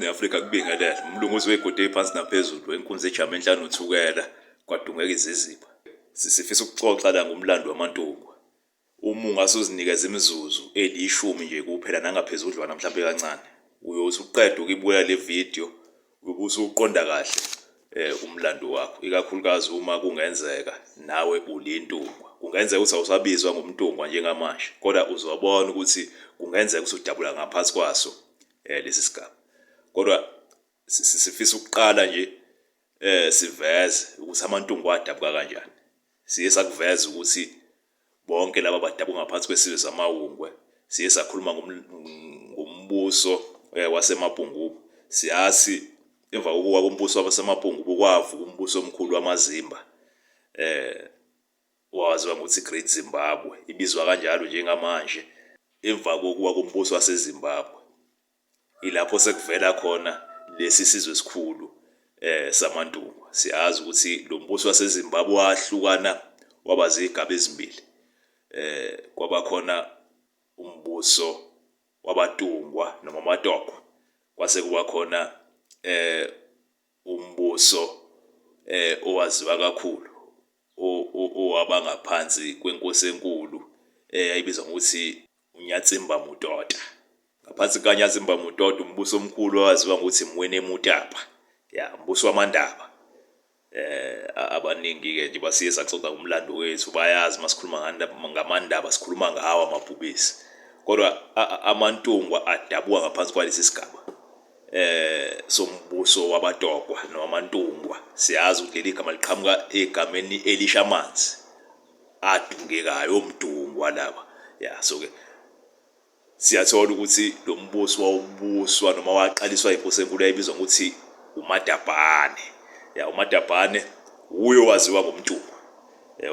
Afrika kubingelela umlungu uzwegode phansi naphezulu enkunzi ejama enhlanu uthukela kwadungeka izizipha. Sifisa ukuxoxa la ngomlando wamantungwa. Uma ungasuzinikeza imizuzu elishumi nje kuphela nangaphezudlwana mhlawumbe kancane, uyothi uqeda ukuyibuka le video ubusuqonda kahle umlando wakho, ikakhulukazi uma kungenzeka nawe ulintungwa. Kungenzeka ukuthi awusabizwa ngomntungwa njengamanje, kodwa uzobona ukuthi kungenzeka ukuthi udabula ngaphansi kwaso lesi sigaba. Kodwa sifisa ukuqala nje siveze ukuthi amantungwa adabuka kanjani. Siye sakuveza ukuthi bonke laba badabuka ngaphansi kwesizwe samawungwe. Siye sakhuluma ngombuso waseMapungubwe. Siyazi emva kokuwa kombuso waseMapungubwe kwavuka umbuso omkhulu wamaZimba waziwa ngokuthi Great Zimbabwe, ibizwa kanjalo njengamanje. Emva kokuwa kombuso waseZimbabwe ilapho sekuvela khona lesi sizwe esikhulu samantungwa. Siyazi ukuthi lo mbuso waseZimbabwe wahlukana waba zigaba ezimbili. Kwaba khona umbuso wabatungwa noma amatokwe, kwase kuba khona umbuso owaziwa kakhulu owabangaphansi kwenkosi enkulu ayibizwa ngokuthi uNyatsimba Mutota. Ngaphansi kaNyatsimba Mutota umbuso omkhulu owaziwa ngokuthi Mwene Mutapa, umbuso wamandaba. Abaningi ke nje basiye saxoxa ngomlando wethu bayazi masikhuluma ngamandaba sikhuluma ngawo amabhubesi. Kodwa amantungwa adabuka ngaphansi kwalesi sigaba sombuso wabatokwa noma amantungwa. Siyazi ukuthi leli gama liqhamuka egameni elisha amanzi adungekayo omdungwa laba. So ke siyathola ukuthi lo mbuso wawubuswa noma waqaliswa inkosi enkulu ayibizwa ngokuthi uMadabane. uMadabane uyo waziwa ngomntungwa.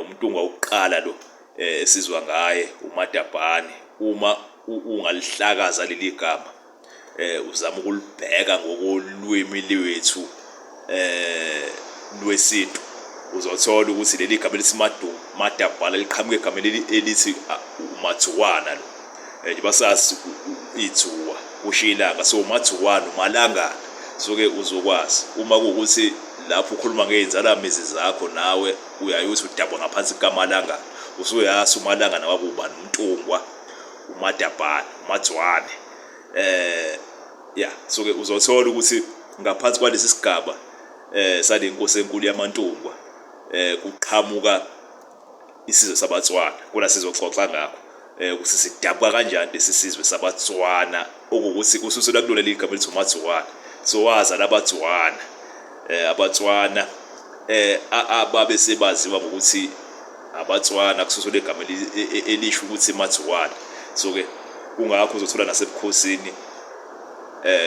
Umntungwa uqala lo esizwa ngaye uMadabane. Uma ungalihlakaza leli gama uzama ukulibheka ngokolwimi lwethu lwesintu, uzothola ukuthi leli gama elithi Madabane liqhamuka egameni elithi uMatsuwana lo. Basazi ithuwa ushilanga, so uMatsuwana umalangana. So ke uzokwazi uma kuwukuthi lapho ukhuluma ngeinzalamizi zakho nawe uyayuthi udabwa ngaphansi kaMalangana, usuyazi uMalangana wakubani, umntungwa uMadabane, uMatswane. So ke uzothola ukuthi ngaphansi kwalesi sigaba sale nkosi enkulu yamantungwa kuqhamuka isizwe sabaTswana. Kula sizoxoxa ngakho ukuthi sidabuka kanjani lesi sizwe sabaTswana, okuwukuthi kususela kulona leli gama elithi uMatswana. So waza labaTswana, abaTswana ababe sebaziwa ngokuthi abaTswana kususela igama elisho ukuthi Matswana. So ke kungakho uzothola nasebukhosini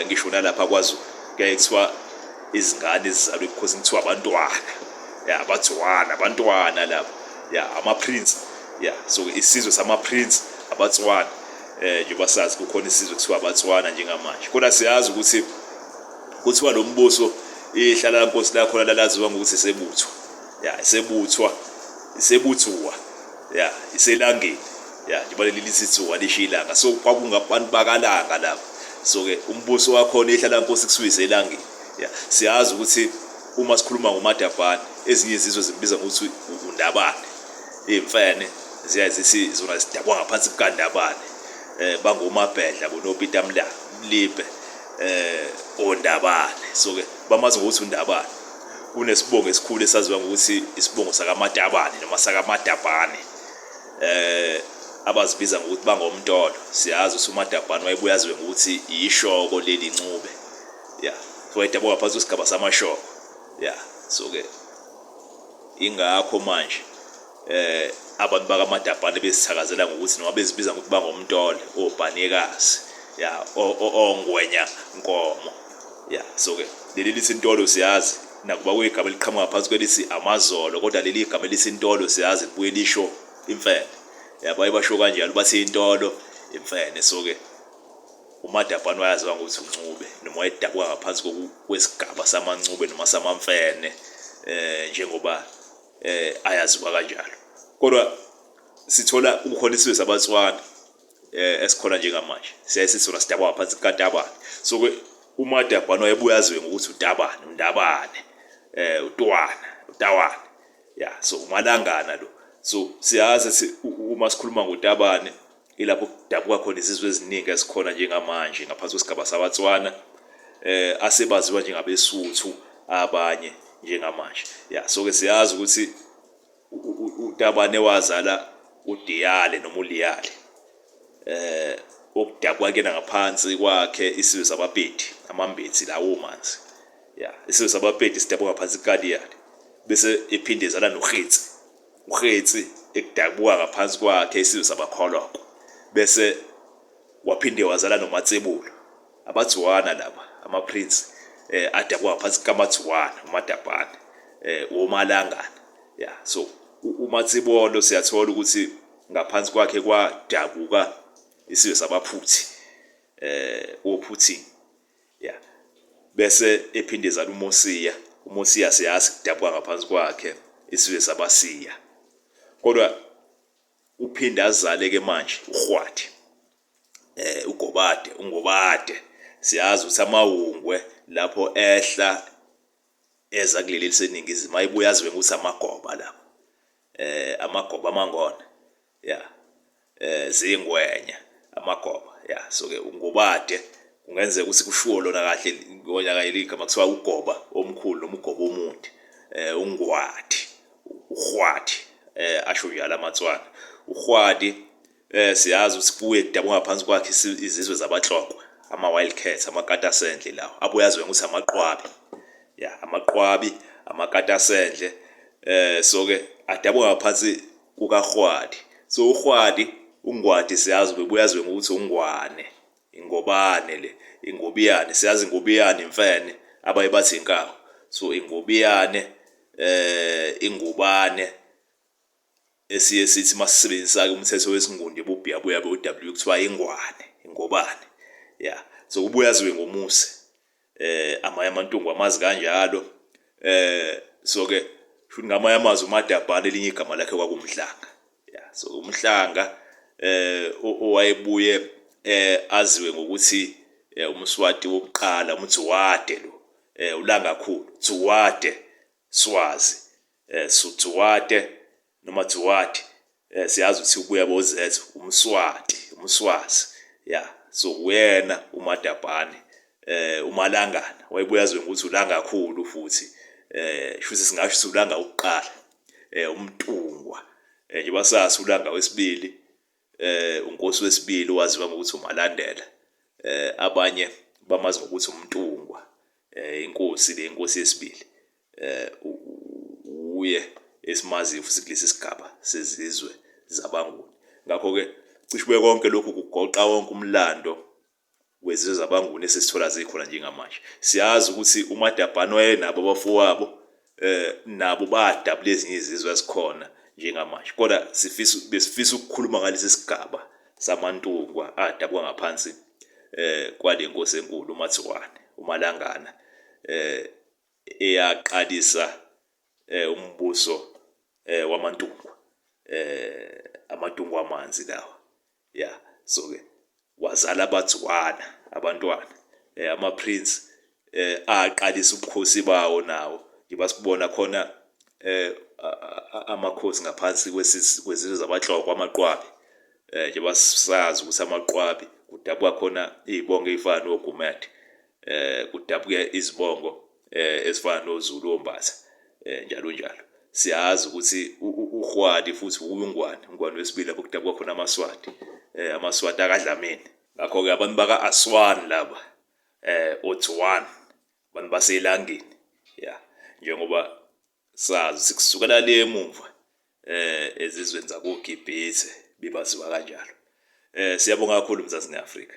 ngisho nalapha kwaZulu kuyaye kuthiwa izingane ezizalwe ebukhosini kuthiwa abantwana. abaTswana, abantwana labo, ama-prince. So isizwe sama-prince abaTswana. Njengoba sazi kukhona isizwe kuthiwa abaTswana njengamanje. Kodwa siyazi ukuthi kuthiwa lo mbuso ihlala lenkosi lakhona lalaziwa ngokuthi isebuthwa. Isebuthwa. Iselangeni. Njengoba leli lithi Tsuwa lishilanga. So kwakungabantu bakalanga lapho. So ke umbuso wakhona ihlala lenkosi kuthiwa iselangeni. Siyazi ukuthi uma sikhuluma ngoMadabane ezinye izizwe zimbiza ngokuthi uNdabane. Imfene ziyazithi zona zidabwa ngaphansi kukaNdabane. BangoMabhedla boNopita Mlibe oNdabane. So ke bamazi ngokuthi uNdabane kunesibongo esikhulu esaziwa ngokuthi isibongo sakaMadabane noma sakaMadabane. Abazibiza ngokuthi bangomntolo. Siyazi ukuthi uMadabane wayebuyaziwe ngokuthi ishoko leli ncube. So wayedabwa ngaphansi kwesigaba samashoko. So ke ingakho manje abantu bakaMadabane bezithakazela ngokuthi noma bezibiza ngokuthi bangomntolo, obhanekazi, ongwenya nkomo. So ke leli lithi intolo siyazi nakuba kuyigama eliqhamuka ngaphansi kwelithi amazolo, kodwa leli igama elithi intolo siyazi libuye lisho imfene. Baye basho kanjalo bathi intolo imfene. So ke uMadabane wayaziwa ngokuthi uncube noma wayedabuka ngaphansi kwesigaba samancube noma samamfene njengoba ayaziwa kanjalo. Kodwa sithola ukukhona isizwe sabaTswana esikhona njengamanje. Siyaye sithi sona sidabuka ngaphansi kukaNdabane. So ke uMadabhane wayebuya aziwe ngokuthi uTabane, uNdabane, uTawane. Yeah, so uMalangana lo. So siyazi uma sikhuluma ngoTabane ilapho kudabuka khona izizwe eziningi ezikhona njengamanje ngaphansi kwesigaba sabaTswana, asebaziwa njengabesuthu abanye njengamanje. Yeah, so ke siyazi ukuthi uTabane wazala uDiyale noma uLiyale. Okudabuka kena ngaphansi kwakhe isizwe sabaPedi, amaMbetsi lawo manzi. Yeah, isizwe sabaPedi sidabuka ngaphansi kuKaliyali. Bese ephinde ezala noGetsi. uGetsi ekudabuka ngaphansi kwakhe isizwe sabaKholoko. Bese waphinde wazala noMatsebulu. AbaTswana laba, ama-prince adabuka ngaphansi kaMatswana, uMadabhane, uMalangana. Yeah, so uMatsibolo siyathola ukuthi ngaphansi kwakhe kwadabuka isizwe sabaphuthi, oPhuthini. Yeah. Bese ephinde ezala uMosiya siyazi kudabuka ngaphansi kwakhe isizwe sabaSiya. Kodwa uphinde azale ke manje uGwadi, uNgobade siyazi ukuthi amahungwe lapho ehla eza kuleli liseningizimu ayibuya aziwe ukuthi amagoba lapho, amagoba amangona. Yeah, zingwenya amagoba. Yeah, so ke uNgobade kungenzeka ukuthi kushiwo lona kahle ngonyaka igama kuthiwa ugoba omkhulu noma ugoba omude, uNgwadi, uGwadi, asho njalo amaTswana. uGwadi siyazi ukuthi kuye kudabuka ngaphansi kwakhe izizwe zabaHlokwe, ama-Wildcats, amakata-sendle lawo abuya aziwe ukuthi amaqwabi. Yeah, amaqwabi, amakata-sendle, so ke adabuka ngaphansi kukaGwadi. So uNgwadi siyazi bebuya aziwe ngokuthi uNgwane, ingobane le, ingobiyane. Siyazi ingobiyane imfene abaye bathi inkawu. So ingobiyane, ingubane, esiye sithi masisebenzisa umthetho wesingundi ebubhiya buya beW kuthiwa ingwane, ingobane. Yeah, so kubuya aziwe ngoMuse. AmaNtungwa amazi kanjalo. So ke futhi ngamanye amazwi uMadabhane elinye igama lakhe kwakumhlanga. Yeah, so umhlanga owayebuye aziwe ngokuthi umSwati wokuqala uMzwide lo, ulangakhulu, Zwide, Swazi, Zwide noma Zwide. Siyazi ukuthi ubuya boZethu, umSwazi. Yeah, so wena uMadabhane, uMalangana wayebuya aziwe ngokuthi ulangakhulu futhi, shuthi singasho ulanga ukuqala, uMntungwa. Nje basazi ulanga wesibili, uNkosi wesibili waziwa ngokuthi uMalandela. Abanye bamazi ngokuthi uMntungwa, inkosi yesibili. Uye esimaziyo futhi kulesi sigaba sezizwe zabaNguni. Ngakho ke cishe konke lokhu kugoqa wonke umlando wezizwe zabaNguni esisithola zikhona njengamanje. Siyazi ukuthi uMadabhane wayenabo abafowabo, nabo badabula ezinye izizwe ezikhona njengamanje. Kodwa besifisa ukukhuluma ngalesi sigaba samaNtungwa adabuka ngaphansi kwale nkosi enkulu uMatswane, uMalangana, eyaqalisa umbuso wamaNtungwa, amaNtungwa amanzi lawa. Yeah, so ke wazala abaTswana, abantwana, ama-prince aqalisa ubukhosi bawo nawo. Njengoba sibona khona amakhosi ngaphansi kwezizwe zabaHlokwe, amaqwabi. Njengoba sazi ukuthi amaqwabi kudabuka khona izibongo ezifana noGumede, kudabuka izibongo ezifana noZulu, oMbatha, njalo njalo. Siyazi ukuthi uGwadi futhi uNgwane wesibili lapho kudabuka khona amaSwati, amaSwati akaDlamini. Ngakho ke abantu baka-Aswan laba, oTswana, abantu baselangeni. Yeah, njengoba sazi sikusukela le emuva ezizweni zakoGibhithe bibaziwa kanjalo. Siyabonga kakhulu Mzansi neAfrika.